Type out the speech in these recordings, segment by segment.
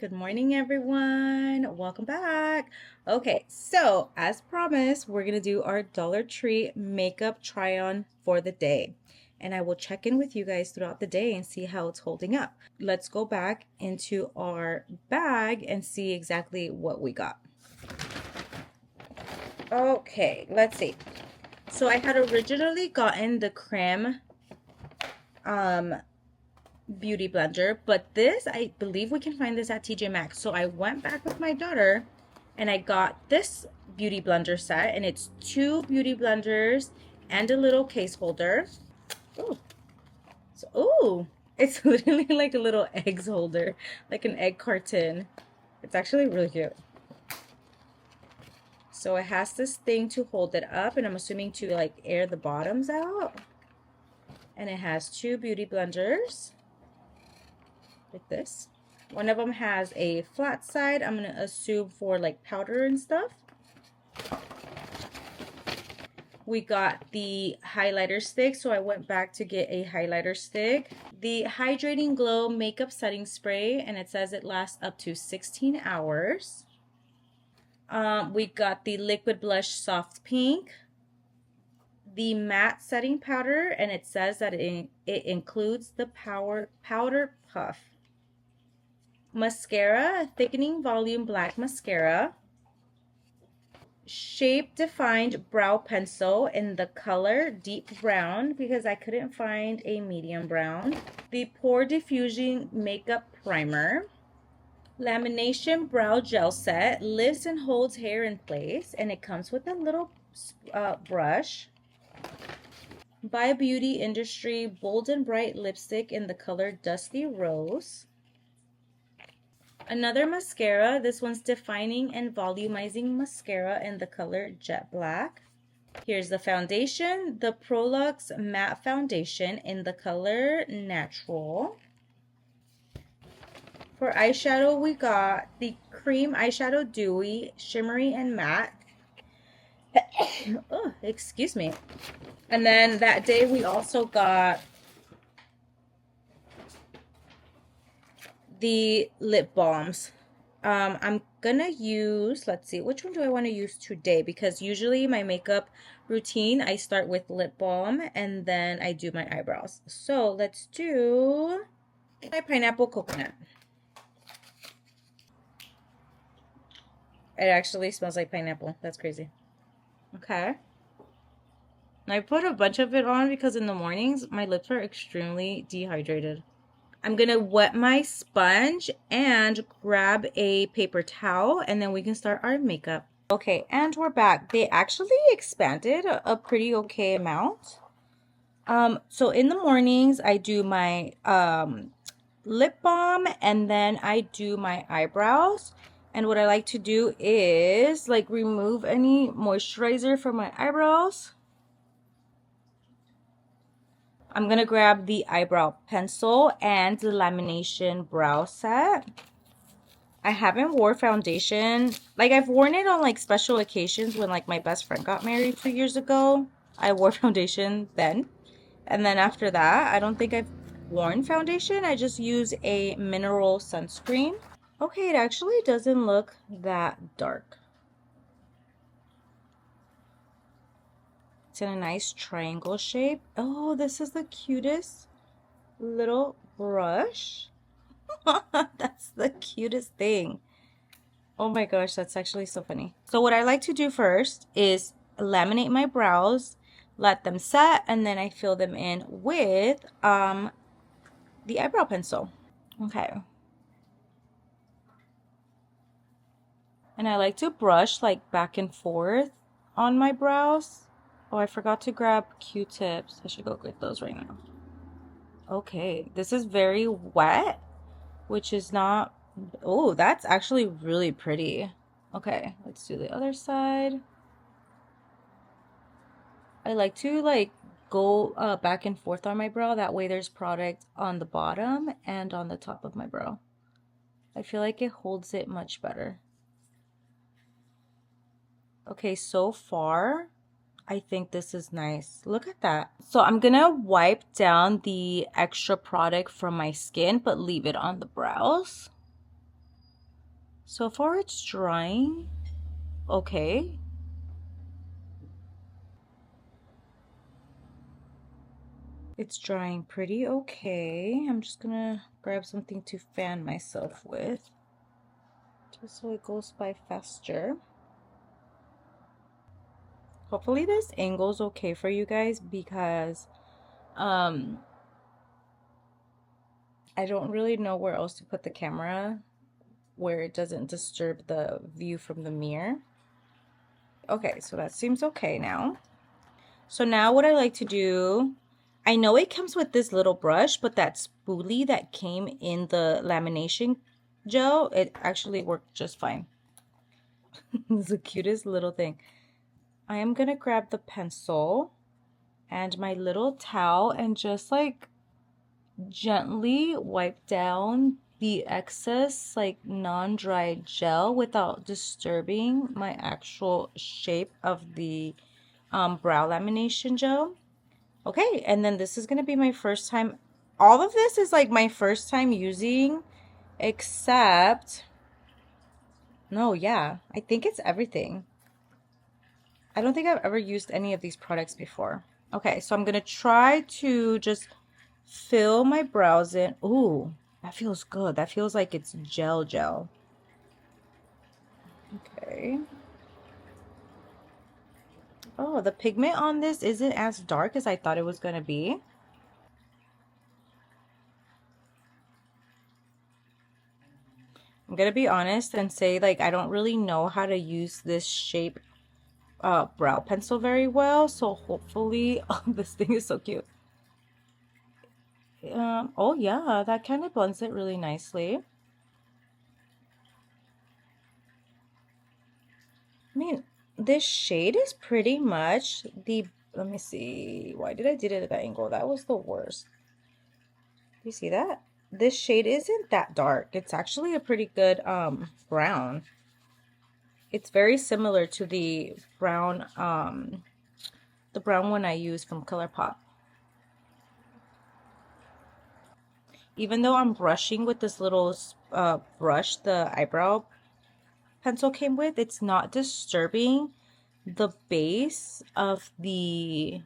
Good morning, everyone. Welcome back. Okay, so as promised, we're going to do our Dollar Tree makeup try on for the day. And I will check in with you guys throughout the day and see how it's holding up. Let's go back into our bag and see exactly what we got. Okay, let's see. So I had originally gotten the Creme beauty blender, but this, I believe we can find this at TJ Maxx. So I went back with my daughter and I got this beauty blender set, and it's two beauty blenders and a little case holder. Ooh. So, ooh, it's literally like a little eggs holder, like an egg carton. It's actually really cute. So it has this thing to hold it up, and I'm assuming to like air the bottoms out. And it has two beauty blenders like this. One of them has a flat side, I'm gonna assume for like powder and stuff. We got the highlighter stick, so I went back to get a highlighter stick. The Hydrating Glow Makeup Setting Spray, and it says it lasts up to 16 hours. We got the Liquid Blush Soft Pink. The Matte Setting Powder, and it says that it includes the Powder Puff. Mascara, Thickening Volume Black Mascara. Shape Defined Brow Pencil in the color Deep Brown because I couldn't find a medium brown. The Pore Diffusing Makeup Primer. Lamination Brow Gel Set. Lifts and holds hair in place, and it comes with a little brush. By Beauty Industry Bold and Bright Lipstick in the color Dusty Rose. Another mascara, this one's Defining and Volumizing Mascara in the color Jet Black. Here's the foundation, the Prolux Matte Foundation in the color Natural. For eyeshadow, we got the Cream Eyeshadow Dewy, Shimmery and Matte. Oh, excuse me. And then that day we also got the lip balms. I'm gonna use, let's see, which one do I want to use today? Because usually my makeup routine, I start with lip balm and then I do my eyebrows. So let's do my Pineapple Coconut. It actually smells like pineapple. That's crazy. Okay. I put a bunch of it on because in the mornings my lips are extremely dehydrated. I'm gonna wet my sponge and grab a paper towel, and then we can start our makeup. Okay, and we're back. They actually expanded a pretty okay amount. So in the mornings I do my lip balm, and then I do my eyebrows. And what I like to do is like remove any moisturizer from my eyebrows. I'm gonna grab the eyebrow pencil and the lamination brow set. I haven't wore foundation. Like I've worn it on like special occasions when like my best friend got married 2 years ago. I wore foundation then. And then after that, I don't think I've worn foundation. I just use a mineral sunscreen. Okay, it actually doesn't look that dark. It's in a nice triangle shape. Oh, this is the cutest little brush. That's the cutest thing. Oh my gosh, that's actually so funny. So what I like to do first is laminate my brows, let them set, and then I fill them in with the eyebrow pencil. Okay. And I like to brush like back and forth on my brows. Oh, I forgot to grab Q-tips. I should go get those right now. Okay, this is very wet, which is not... Oh, that's actually really pretty. Okay, let's do the other side. I like to like go back and forth on my brow. That way there's product on the bottom and on the top of my brow. I feel like it holds it much better. Okay, so far, I think this is nice. Look at that. So I'm gonna wipe down the extra product from my skin, but leave it on the brows. So far it's drying okay. It's drying pretty okay. I'm just gonna grab something to fan myself with, just so it goes by faster. Hopefully this angle's okay for you guys, because I don't really know where else to put the camera where it doesn't disturb the view from the mirror. Okay, so that seems okay now. So now what I like to do, I know it comes with this little brush, but that spoolie that came in the lamination gel, it actually worked just fine. It's the cutest little thing. I am gonna grab the pencil and my little towel and just like gently wipe down the excess like non-dry gel without disturbing my actual shape of the brow lamination gel. Okay, and then this is gonna be my first time. All of this is like my first time using, except, no, yeah, I think it's everything. I don't think I've ever used any of these products before. Okay, so I'm gonna try to just fill my brows in. Ooh, that feels good. That feels like it's gel. Okay. Oh, the pigment on this isn't as dark as I thought it was gonna be. I'm gonna be honest and say, like, I don't really know how to use this shape brow pencil very well, so hopefully, oh, this thing is so cute. Oh yeah, that kind of blends it really nicely. I mean, this shade is pretty much the, let me see, why did I did it at that angle? That was the worst. Do you see that? This shade isn't that dark. It's actually a pretty good brown. It's very similar to the brown one I use from ColourPop. Even though I'm brushing with this little brush the eyebrow pencil came with, it's not disturbing the base of the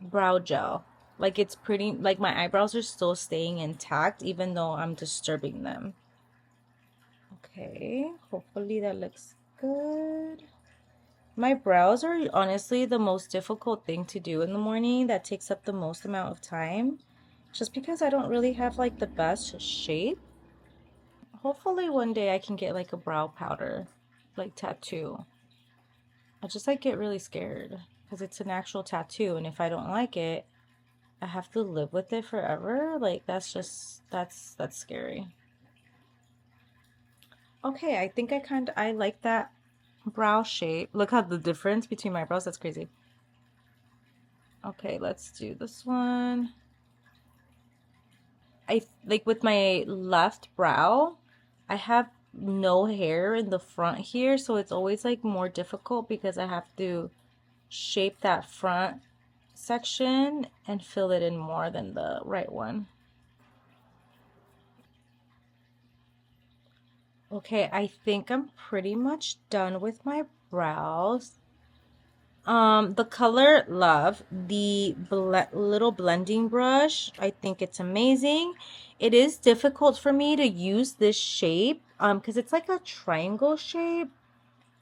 brow gel. Like, it's pretty, like my eyebrows are still staying intact even though I'm disturbing them. Okay, hopefully that looks good. My brows are honestly the most difficult thing to do in the morning. That takes up the most amount of time, just because I don't really have like the best shape. Hopefully one day I can get like a brow powder, like tattoo. I just like get really scared because it's an actual tattoo, and if I don't like it, I have to live with it forever. Like, that's just, that's scary. Okay, I think I like that brow shape. Look how the difference between my brows, that's crazy. Okay, let's do this one. I like with my left brow, I have no hair in the front here, so it's always like more difficult because I have to shape that front section and fill it in more than the right one. Okay, I think I'm pretty much done with my brows. The color Love, the little blending brush, I think it's amazing. It is difficult for me to use this shape because it's like a triangle shape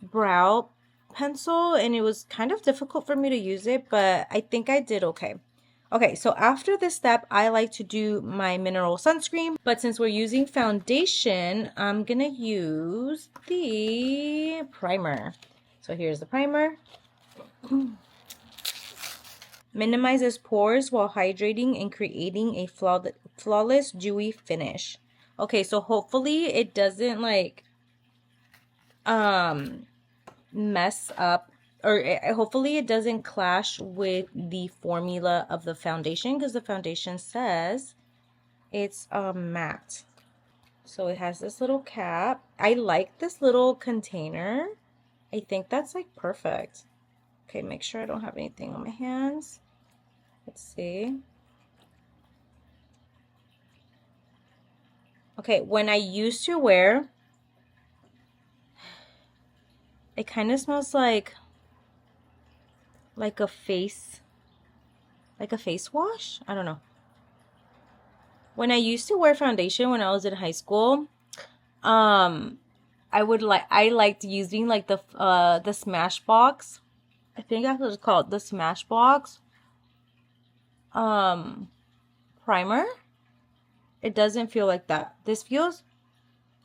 brow pencil, and it was kind of difficult for me to use it, but I think I did okay. Okay, so after this step, I like to do my mineral sunscreen, but since we're using foundation, I'm gonna use the primer. So here's the primer. Minimizes pores while hydrating and creating a flawless dewy finish. Okay, so hopefully it doesn't like mess up, or hopefully it doesn't clash with the formula of the foundation, because the foundation says it's matte. So it has this little cap. I like this little container. I think that's like perfect. Okay, make sure I don't have anything on my hands. Let's see. Okay, when I used to wear It kind of smells like a face, wash. I don't know. When I used to wear foundation when I was in high school, um, I liked using like the Smashbox. I think that's what it's called, the Smashbox primer. It doesn't feel like that. This feels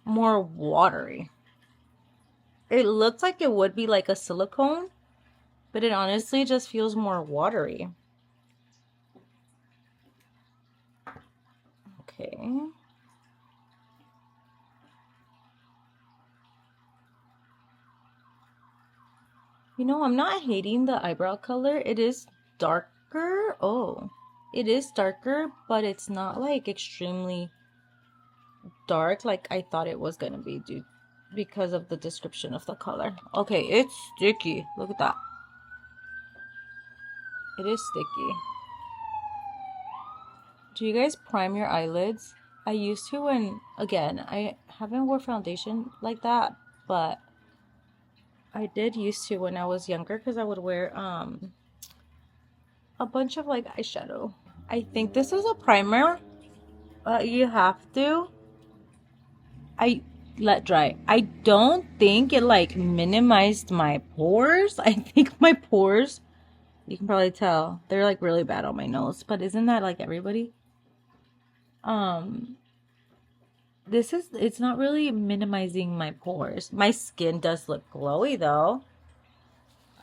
more watery. It looks like it would be like a silicone, but it honestly just feels more watery. Okay. You know, I'm not hating the eyebrow color. It is darker. Oh, it is darker, but it's not like extremely dark like I thought it was gonna be because of the description of the color. Okay, it's sticky. Look at that. It is sticky. Do you guys prime your eyelids? I used to, and again, I haven't wore foundation like that, but I did used to when I was younger because I would wear a bunch of like eyeshadow. I think this is a primer. You have to. I let dry. I don't think it like minimized my pores. I think my pores, you can probably tell, they're like really bad on my nose. But isn't that like everybody? It's not really minimizing my pores. My skin does look glowy though.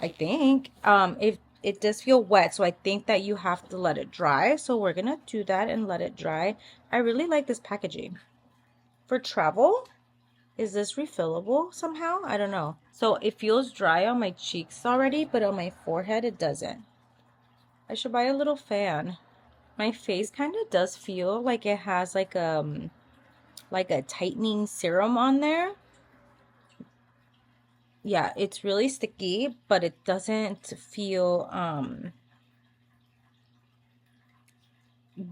I think. If it does feel wet, so I think that you have to let it dry. So we're gonna do that and let it dry. I really like this packaging. For travel, is this refillable somehow? I don't know. So it feels dry on my cheeks already, but on my forehead it doesn't. I should buy a little fan. My face kind of does feel like it has like a tightening serum on there. Yeah, it's really sticky, but it doesn't feel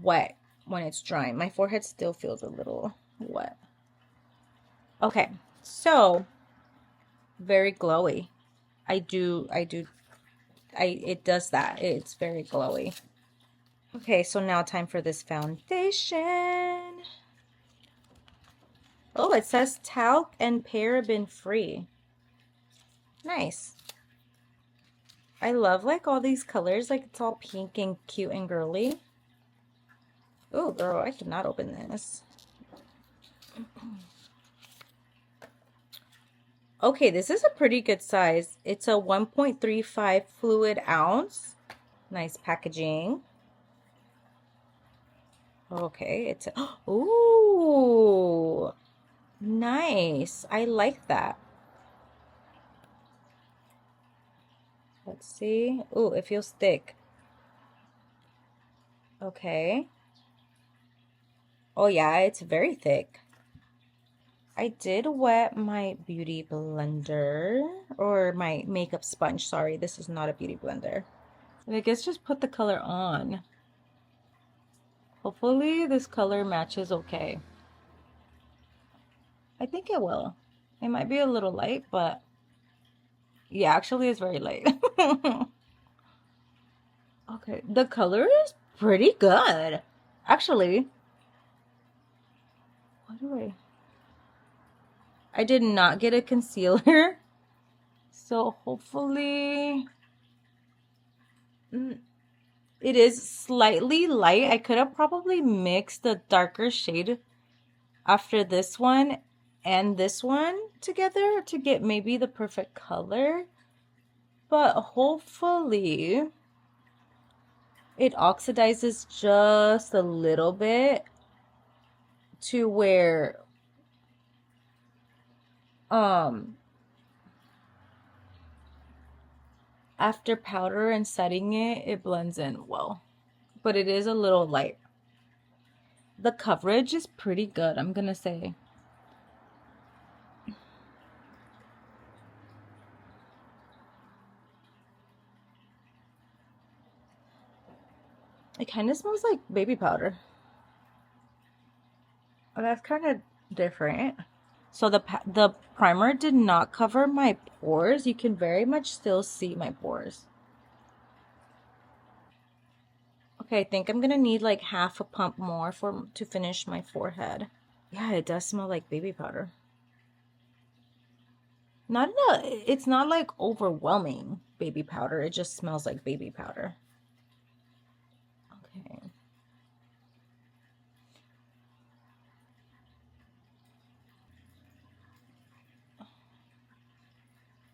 wet when it's drying. My forehead still feels a little wet. Okay, so very glowy. It does that. It's very glowy. Okay, so now time for this foundation. Oh, it says talc and paraben free. Nice. I love like all these colors, like it's all pink and cute and girly. Oh, girl, I cannot open this. Okay, this is a pretty good size. It's a 1.35 fluid ounce. Nice packaging. Okay, it's ooh, nice. I like that. Let's see. Ooh, it feels thick. Okay. Oh yeah, it's very thick. I did wet my beauty blender, or my makeup sponge. Sorry, this is not a beauty blender. And I guess just put the color on. Hopefully this color matches okay. I think it will. It might be a little light, but yeah, actually it's very light. Okay, the color is pretty good. Actually, what do I did not get a concealer. So hopefully it is slightly light. I could have probably mixed the darker shade after this one and this one together to get maybe the perfect color. But hopefully it oxidizes just a little bit to where after powder and setting it blends in well. But it is a little light. The coverage is pretty good, I'm gonna say. It kind of smells like baby powder. Oh, that's kind of different. So the primer did not cover my pores. You can very much still see my pores. Okay, I think I'm gonna need like half a pump more to finish my forehead. Yeah, it does smell like baby powder. It's not like overwhelming baby powder. It just smells like baby powder. Okay.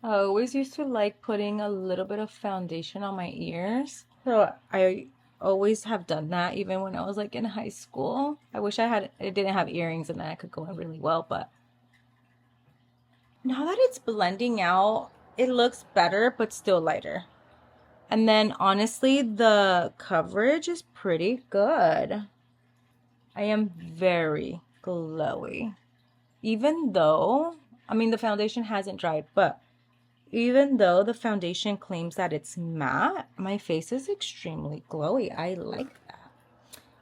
I always used to like putting a little bit of foundation on my ears. So I always have done that even when I was like in high school. I wish I didn't have earrings and then I could go in really well, but now that it's blending out, it looks better, but still lighter. And then honestly, the coverage is pretty good. I am very glowy. Even though, I mean, the foundation hasn't dried, but even though the foundation claims that it's matte, my face is extremely glowy. I like that.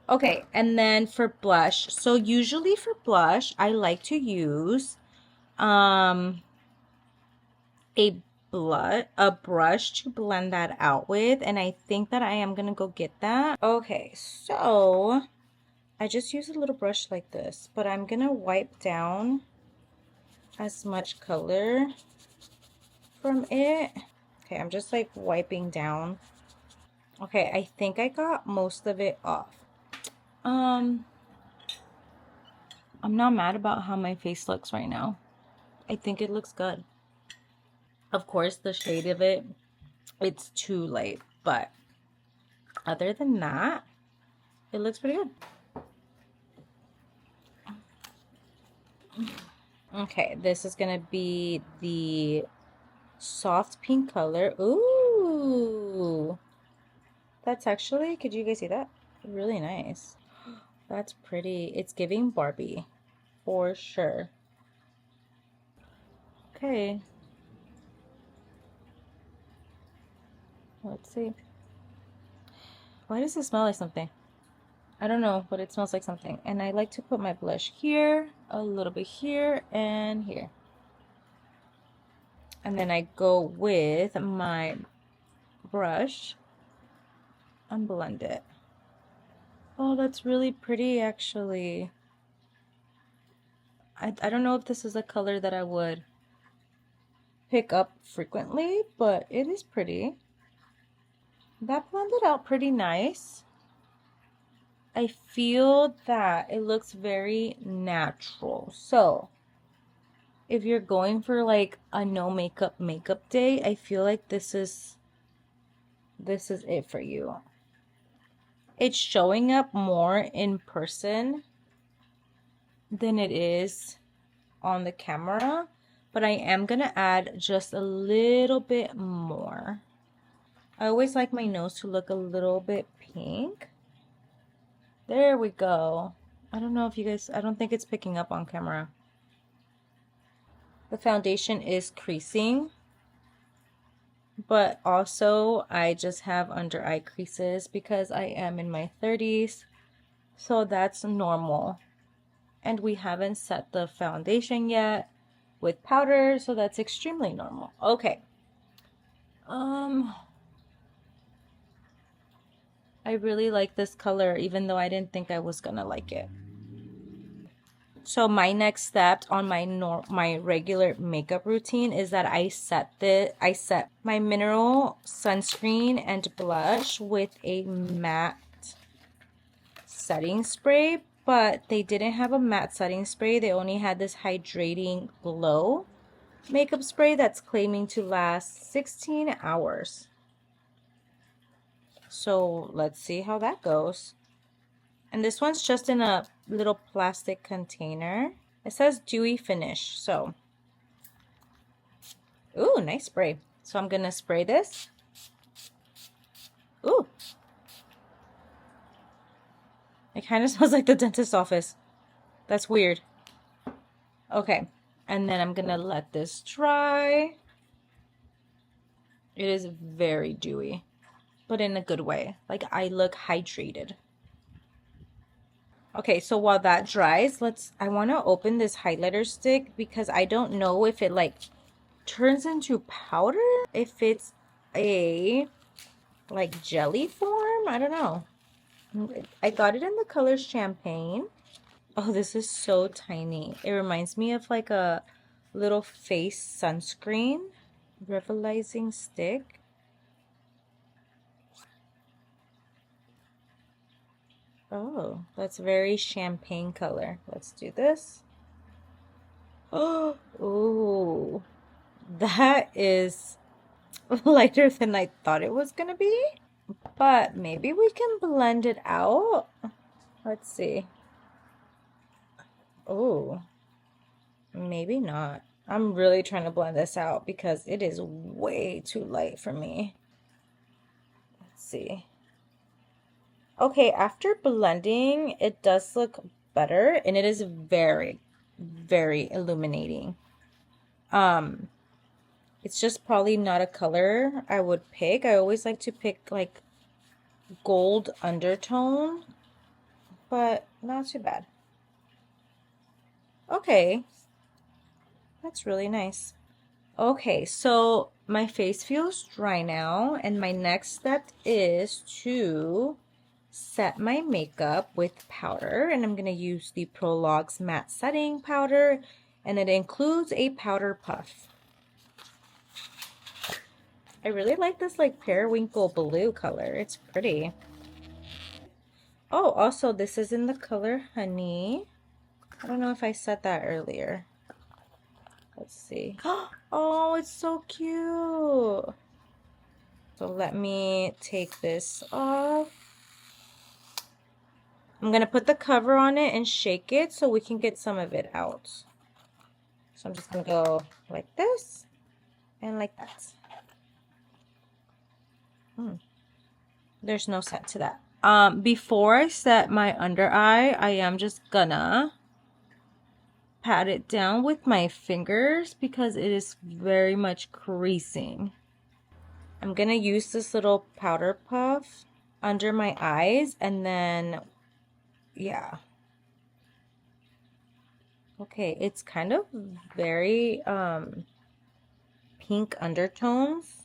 Okay, and then for blush. So usually for blush, I like to use a brush to blend that out with, and I think that I am gonna go get that. Okay, so I just use a little brush like this, but I'm gonna wipe down as much color from it. Okay, I'm just like wiping down. Okay, I think I got most of it off. I'm not mad about how my face looks right now. I think it looks good. Of course, the shade of it, it's too light, but other than that, it looks pretty good. Okay, this is gonna be the soft pink color. Ooh, that's actually, could you guys see that? Really nice. That's pretty. It's giving Barbie for sure. Okay. Let's see. Why does it smell like something? I don't know, but it smells like something. And I like to put my blush here, a little bit here, and here. And then I go with my brush and blend it. Oh, that's really pretty, actually. I don't know if this is a color that I would pick up frequently, but it is pretty. That blended out pretty nice. I feel that it looks very natural. So, if you're going for like a no makeup day, I feel like this is it for you. It's showing up more in person than it is on the camera, but I am gonna add just a little bit more. I always like my nose to look a little bit pink. There we go. I don't know if you guys, I don't think it's picking up on camera. The foundation is creasing, but also I just have under eye creases because I am in my 30s, so that's normal. And we haven't set the foundation yet with powder, so that's extremely normal. Okay. I really like this color, even though I didn't think I was gonna like it. So my next step on my regular makeup routine is that I set my mineral sunscreen and blush with a matte setting spray, but they didn't have a matte setting spray. They only had this hydrating glow makeup spray that's claiming to last 16 hours. So let's see how that goes. And this one's just in a little plastic container. It says dewy finish. So, ooh, nice spray. So I'm gonna spray this. Ooh. It kind of smells like the dentist's office. That's weird. Okay. And then I'm gonna let this dry. It is very dewy, but in a good way. Like I look hydrated. Okay, so while that dries, I want to open this highlighter stick because I don't know if it like turns into powder, if it's a like jelly form. I don't know. I got it in the color champagne. Oh, this is so tiny. It reminds me of like a little face sunscreen revitalizing stick. Oh, that's very champagne color. Let's do this. Oh, ooh, that is lighter than I thought it was gonna be. But maybe we can blend it out. Let's see. Oh, maybe not. I'm really trying to blend this out because it is way too light for me. Let's see. Okay, after blending, it does look better and it is very, very illuminating. It's just probably not a color I would pick. I always like to pick like gold undertone, but not too bad. Okay, that's really nice. Okay, so my face feels dry now, and my next step is to set my makeup with powder, and I'm going to use the Prologue's matte setting powder, and it includes a powder puff. I really like this like periwinkle blue color. It's pretty. Oh, also this is in the color Honey. I don't know if I said that earlier. Let's see. Oh, it's so cute. So let me take this off. I'm going to put the cover on it and shake it so we can get some of it out. So I'm just going to go like this and like that. There's no scent to that. Before I set my under eye, I am just gonna pat it down with my fingers because it is very much creasing. I'm gonna use this little powder puff under my eyes and then, yeah. Okay, it's kind of very pink undertones.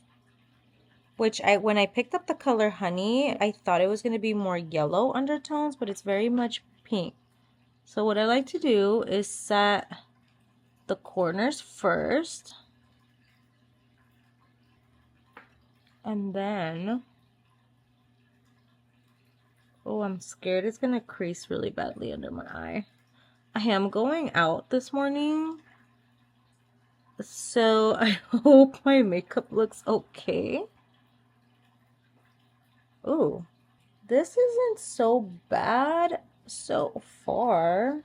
Which when I picked up the color Honey, I thought it was going to be more yellow undertones, but it's very much pink. So what I like to do is set the corners first. And then, oh, I'm scared it's going to crease really badly under my eye. I am going out this morning, so I hope my makeup looks okay. Oh, this isn't so bad so far.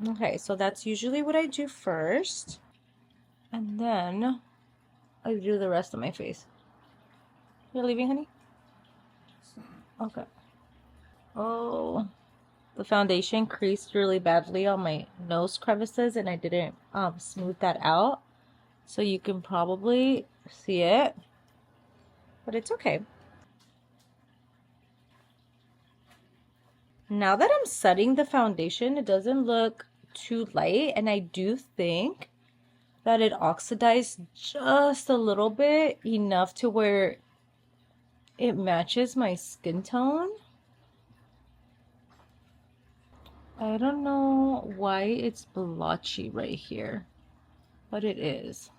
Okay, so that's usually what I do first. And then I do the rest of my face. You're leaving, honey? Okay. Oh, the foundation creased really badly on my nose crevices and I didn't smooth that out. So you can probably see it, but it's okay. Now that I'm setting the foundation, it doesn't look too light, and I do think that it oxidized just a little bit, enough to where it matches my skin tone. I don't know why it's blotchy right here, but it is.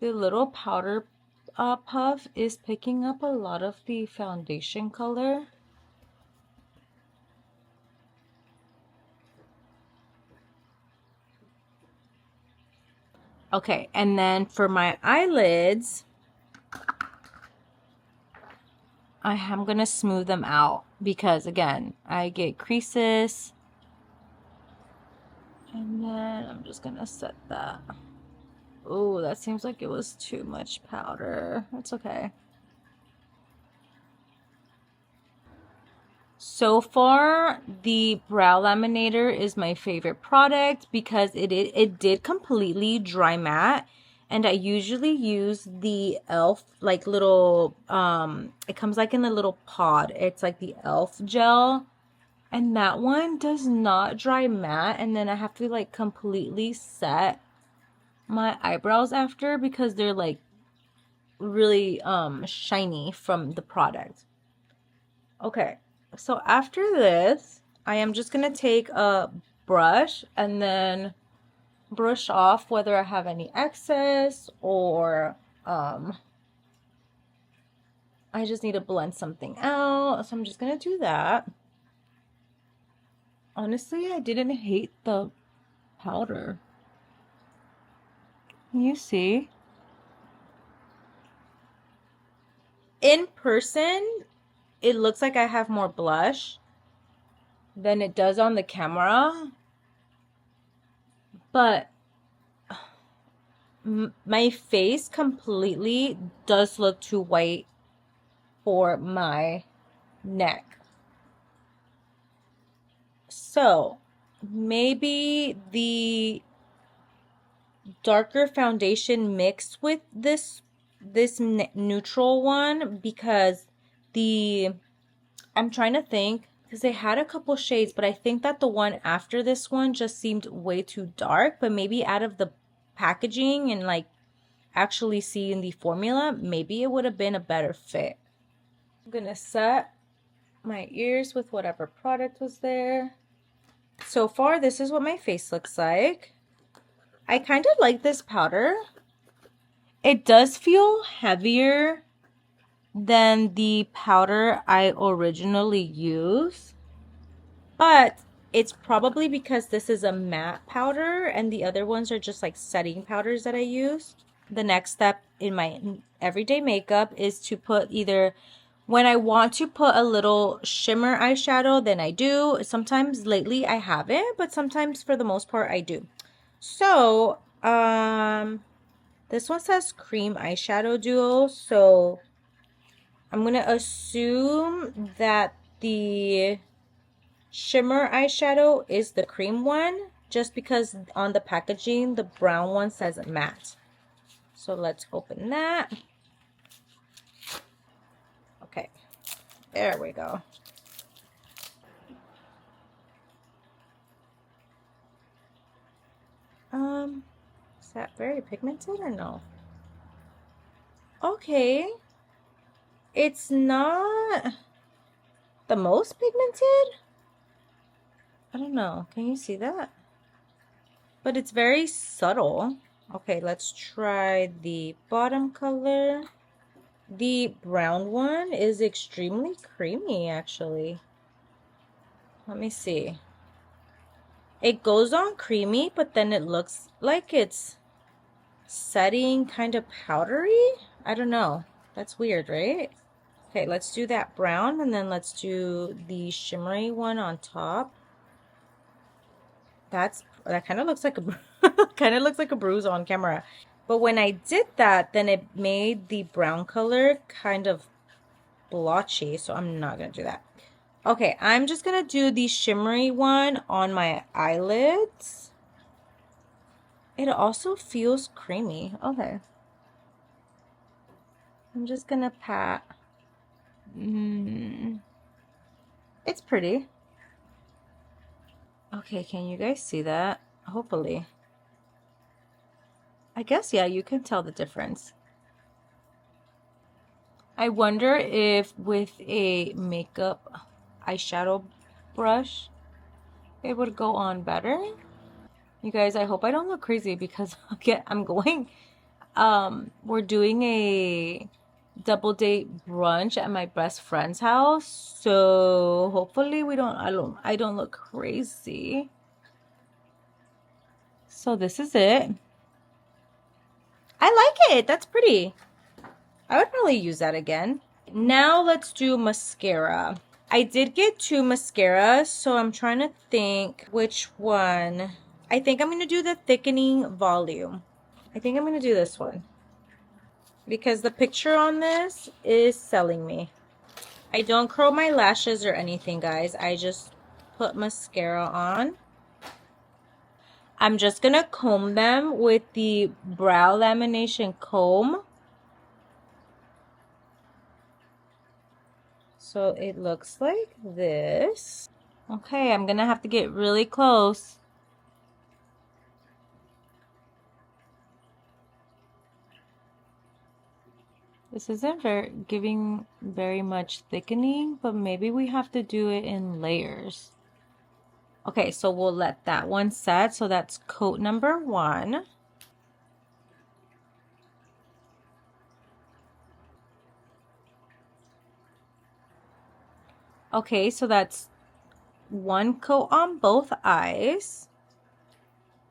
The little powder puff is picking up a lot of the foundation color. Okay, and then for my eyelids, I am going to smooth them out because, again, I get creases. And then I'm just going to set that. Oh, that seems like it was too much powder. It's okay. So far, the brow laminator is my favorite product because it did completely dry matte. And I usually use the e.l.f. like little, it comes like in a little pod. It's like the e.l.f. gel. And that one does not dry matte. And then I have to like completely set my eyebrows after because they're like really shiny from the product. Okay, so after this, I am just gonna take a brush and then brush off whether I have any excess or I just need to blend something out. So I'm just gonna do that. Honestly, I didn't hate the powder. You see? In person, it looks like I have more blush than it does on the camera. But my face completely does look too white for my neck. So maybe the darker foundation mixed with this neutral one, because I'm trying to think, because they had a couple shades, but I think that the one after this one just seemed way too dark. But maybe out of the packaging and like actually seeing the formula, maybe it would have been a better fit. I'm gonna set my ears with whatever product was there. So far, this is what my face looks like. I kind of like this powder. It does feel heavier than the powder I originally used, but it's probably because this is a matte powder and the other ones are just like setting powders that I used. The next step in my everyday makeup is to put either, when I want to put a little shimmer eyeshadow, then I do. Sometimes lately I haven't, but sometimes for the most part I do. So, this one says cream eyeshadow duo, so I'm gonna assume that the shimmer eyeshadow is the cream one, just because on the packaging the brown one says matte. So let's open that. Okay, there we go. Is that very pigmented or no? Okay, it's not the most pigmented. I don't know, can you see that? But it's very subtle. Okay, let's try the bottom color. The brown one is extremely creamy, actually. Let me see. It goes on creamy, but then it looks like it's setting kind of powdery. I don't know. That's weird, right? Okay, let's do that brown, and then let's do the shimmery one on top. That kind of looks like a bruise on camera. But when I did that, then it made the brown color kind of blotchy, so I'm not gonna do that. Okay, I'm just gonna do the shimmery one on my eyelids. It also feels creamy. Okay. I'm just gonna pat. It's pretty. Okay, can you guys see that? Hopefully. I guess, yeah, you can tell the difference. I wonder if with a makeup eyeshadow brush, it would go on better. You guys, I hope I don't look crazy because I'm going, we're doing a double date brunch at my best friend's house. So hopefully I don't look crazy. So this is it. I like it. That's pretty. I would probably use that again. Now let's do mascara. I did get 2 mascaras, so I'm trying to think which one. I think I'm going to do the thickening volume. I think I'm going to do this one, because the picture on this is selling me. I don't curl my lashes or anything, guys. I just put mascara on. I'm just gonna comb them with the brow lamination comb. So it looks like this. Okay, I'm gonna have to get really close. This isn't giving very much thickening, but maybe we have to do it in layers. Okay, so we'll let that one set. So that's coat number 1. Okay, so that's 1 coat on both eyes.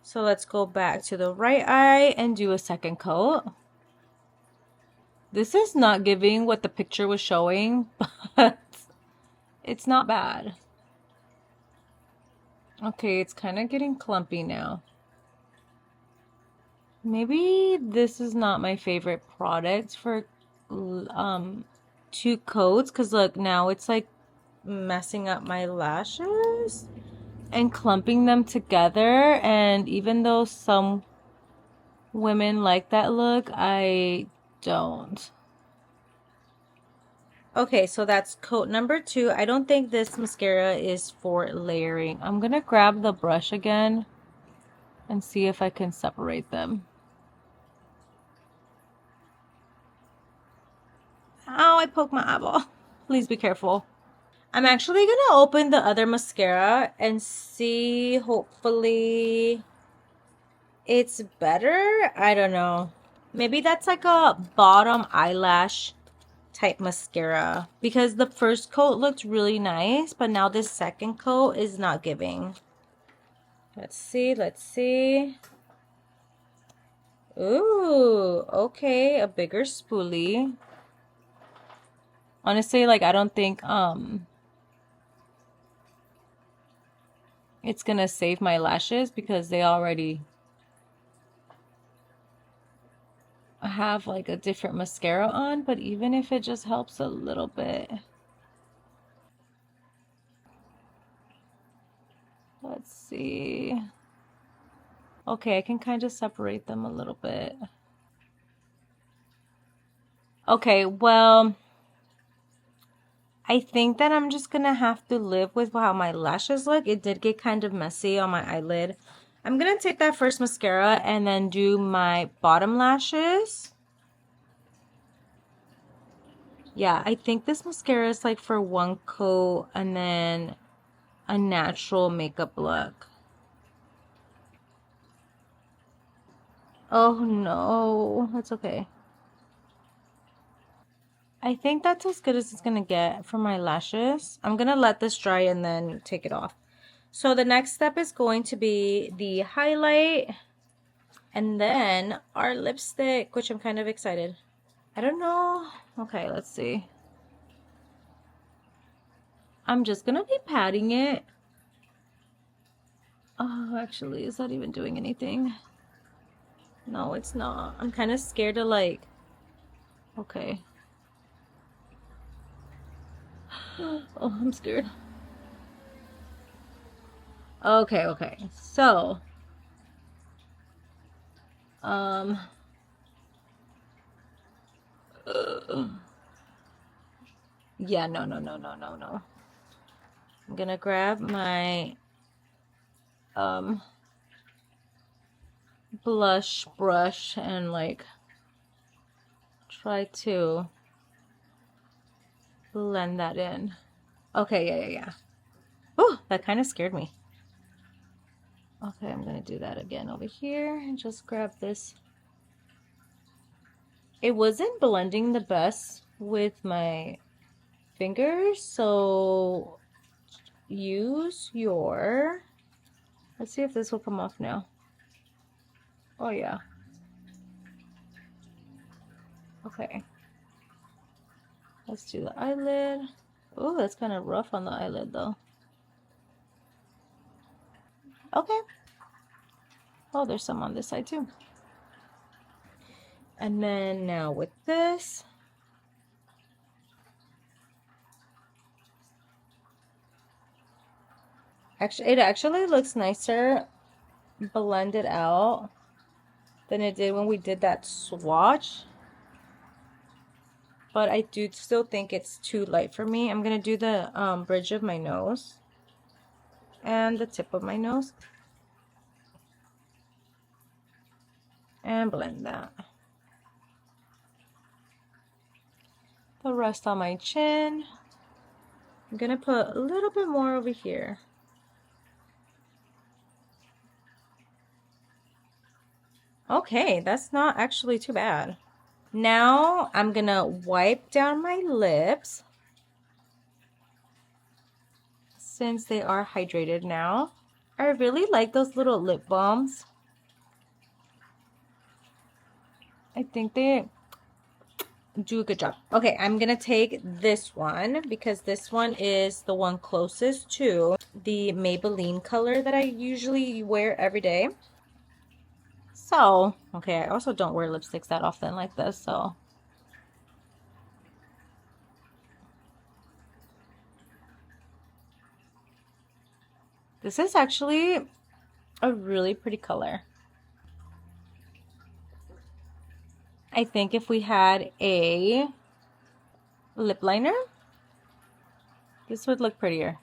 So let's go back to the right eye and do a second coat. This is not giving what the picture was showing, but it's not bad. Okay, it's kind of getting clumpy now. Maybe this is not my favorite product for 2 coats, because look, now it's like messing up my lashes and clumping them together. And even though some women like that look, I don't. Okay, so that's coat number 2. I don't think this mascara is for layering. I'm gonna grab the brush again and see if I can separate them. Ow, I poked my eyeball. Please be careful. I'm actually gonna open the other mascara and see, hopefully it's better. I don't know. Maybe that's like a bottom eyelash type mascara, because the first coat looked really nice, but now this second coat is not giving. Let's see, let's see. Ooh, okay, a bigger spoolie. Honestly, like, I don't think it's gonna save my lashes because they already have like a different mascara on, but even if it just helps a little bit. Let's see. Okay, I can kind of separate them a little bit. Okay, well, I think that I'm just gonna have to live with how my lashes look. It did get kind of messy on my eyelid. I'm gonna take that first mascara and then do my bottom lashes. Yeah, I think this mascara is like for 1 coat and then a natural makeup look. Oh no, that's okay. I think that's as good as it's gonna get for my lashes. I'm gonna let this dry and then take it off. So the next step is going to be the highlight and then our lipstick, which I'm kind of excited. I don't know. Okay, let's see. I'm just gonna be patting it. Oh, actually, is that even doing anything? No, it's not. I'm kind of scared to like, okay. Oh, I'm scared. Okay, okay. So, yeah, no. I'm gonna grab my blush brush and like try to blend that in. Okay, yeah. Oh, that kind of scared me. Okay, I'm gonna do that again over here and just grab this. It wasn't blending the best with my fingers, so use your, let's see if this will come off now. Oh yeah. Okay. Let's do the eyelid. Oh, that's kind of rough on the eyelid though. Okay. Oh, there's some on this side too. And then now with this, it actually looks nicer blend it out than it did when we did that swatch. But I do still think it's too light for me. I'm going to do the bridge of my nose and the tip of my nose. And blend that. The rest on my chin. I'm going to put a little bit more over here. Okay, that's not actually too bad. Now I'm gonna wipe down my lips since they are hydrated now. I really like those little lip balms. I think they do a good job. Okay, I'm gonna take this one because this one is the one closest to the Maybelline color that I usually wear every day. So, okay, I also don't wear lipsticks that often like this, so. This is actually a really pretty color. I think if we had a lip liner, this would look prettier.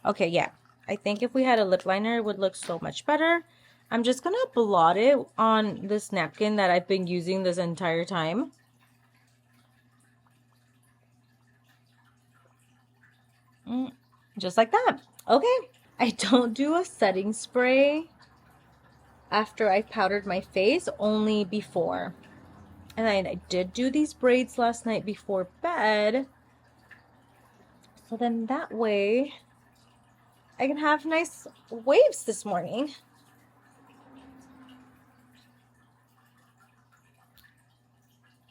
Okay, yeah. I think if we had a lip liner, it would look so much better. I'm just gonna blot it on this napkin that I've been using this entire time. Just like that. Okay. I don't do a setting spray after I powdered my face, only before. And I did do these braids last night before bed. So then that way I can have nice waves this morning.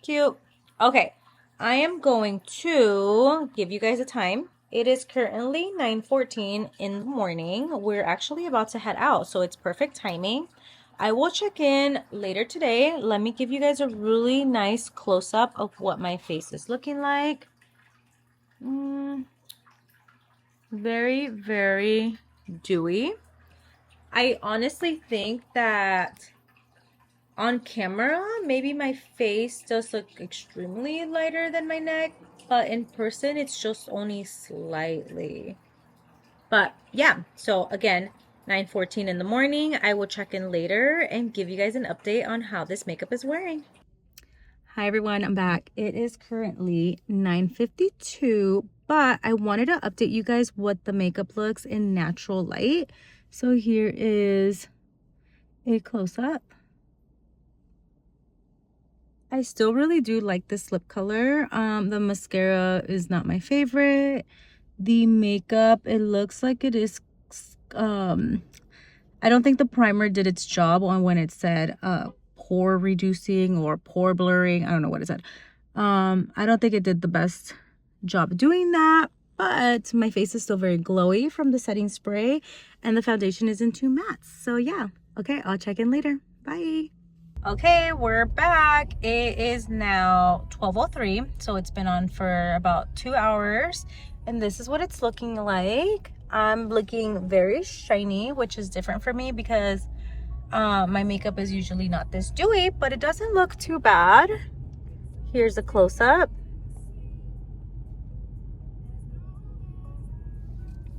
Cute. Okay, I am going to give you guys a time. It is currently 9:14 in the morning. We're actually about to head out, so it's perfect timing. I will check in later today. Let me give you guys a really nice close-up of what my face is looking like. Very, very dewy. I honestly think that on camera, maybe my face does look extremely lighter than my neck, but in person, it's just only slightly. But yeah, so again, 9:14 in the morning. I will check in later and give you guys an update on how this makeup is wearing. Hi everyone, I'm back. It is currently 9:52, but I wanted to update you guys what the makeup looks in natural light. So here is a close-up. I still really do like this lip color. The mascara is not my favorite. The makeup, it looks like it is, I don't think the primer did its job on when it said pore reducing or pore blurring. I don't know what it said. I don't think it did the best job doing that, but my face is still very glowy from the setting spray and the foundation isn't too matte. So yeah, okay, I'll check in later. Bye. Okay, we're back. It is now 12:03, so it's been on for about 2 hours, and this is what it's looking like. I'm looking very shiny, which is different for me because my makeup is usually not this dewy, but it doesn't look too bad. Here's a close-up.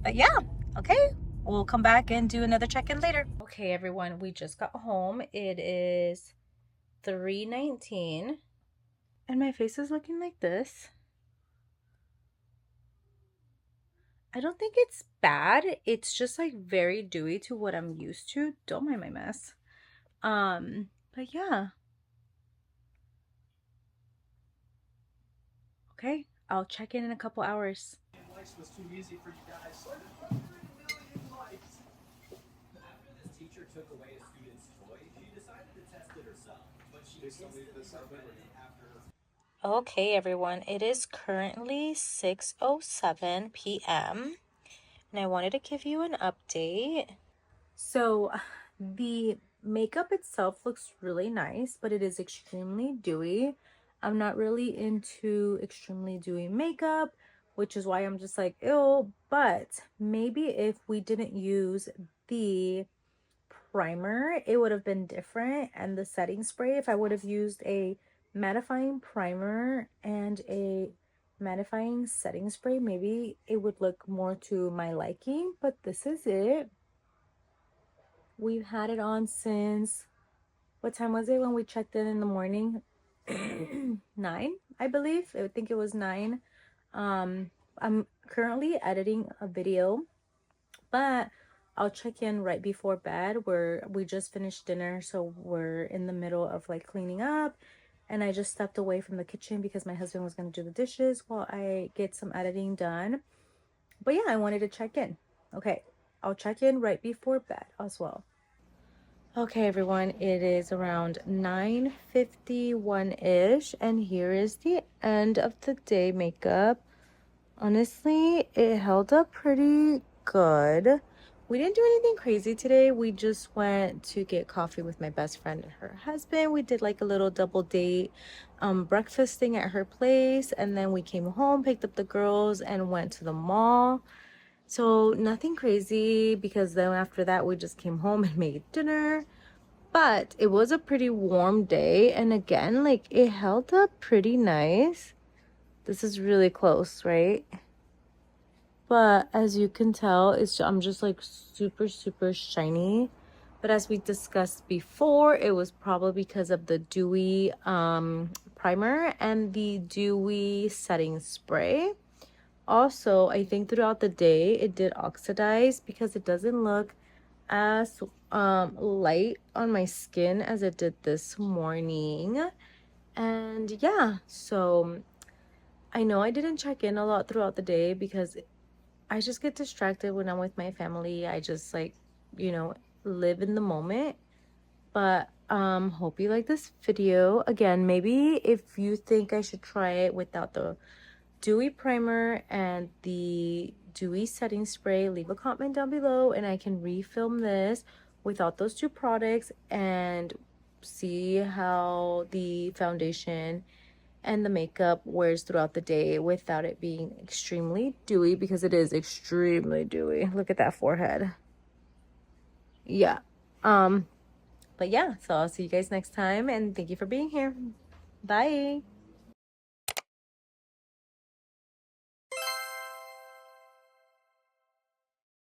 But yeah, okay. We'll come back and do another check-in later. Okay, everyone, we just got home. It is 3:19 and my face is looking like this. I don't think it's bad. It's just like very dewy to what I'm used to. Don't mind my mess. But yeah. Okay, I'll check in a couple hours. Was too easy for you guys. Teacher took away a student's toy. She decided to test it herself, but she still needed this after. Okay, everyone. It is currently 6:07 p.m. and I wanted to give you an update. So, the makeup itself looks really nice, but it is extremely dewy. I'm not really into extremely dewy makeup, which is why I'm just like, ew. But maybe if we didn't use the primer, it would have been different. And the setting spray, if I would have used a mattifying primer and a mattifying setting spray, maybe it would look more to my liking. But this is it. We've had it on since, what time was it when we checked in the morning? 9, I believe. I think it was 9. I'm currently editing a video, but I'll check in right before bed, where we just finished dinner, so we're in the middle of like cleaning up, and I just stepped away from the kitchen because my husband was going to do the dishes while I get some editing done. But yeah, I wanted to check in. Okay, I'll check in right before bed as well. Okay, everyone, it is around 9:51-ish, and here is the end of the day makeup. Honestly, it held up pretty good. We didn't do anything crazy today. We just went to get coffee with my best friend and her husband. We did like a little double date breakfast thing at her place, and then we came home, picked up the girls, and went to the mall. So nothing crazy, because then after that we just came home and made dinner. But it was a pretty warm day, and again, like, it held up pretty nice. This is really close, right? But as you can tell, I'm just like super shiny. But as we discussed before, it was probably because of the dewy primer and the dewy setting spray. Also, I think throughout the day it did oxidize, because it doesn't look as light on my skin as it did this morning. And yeah, so I know I didn't check in a lot throughout the day because I just get distracted when I'm with my family. I just, like, live in the moment. But hope you like this video. Again, maybe if you think I should try it without the dewy primer and the dewy setting spray, leave a comment down below and I can refilm this without those two products and see how the foundation and the makeup wears throughout the day without it being extremely dewy, because it is extremely dewy. Look at that forehead. Yeah. But yeah, so I'll see you guys next time, and thank you for being here. Bye.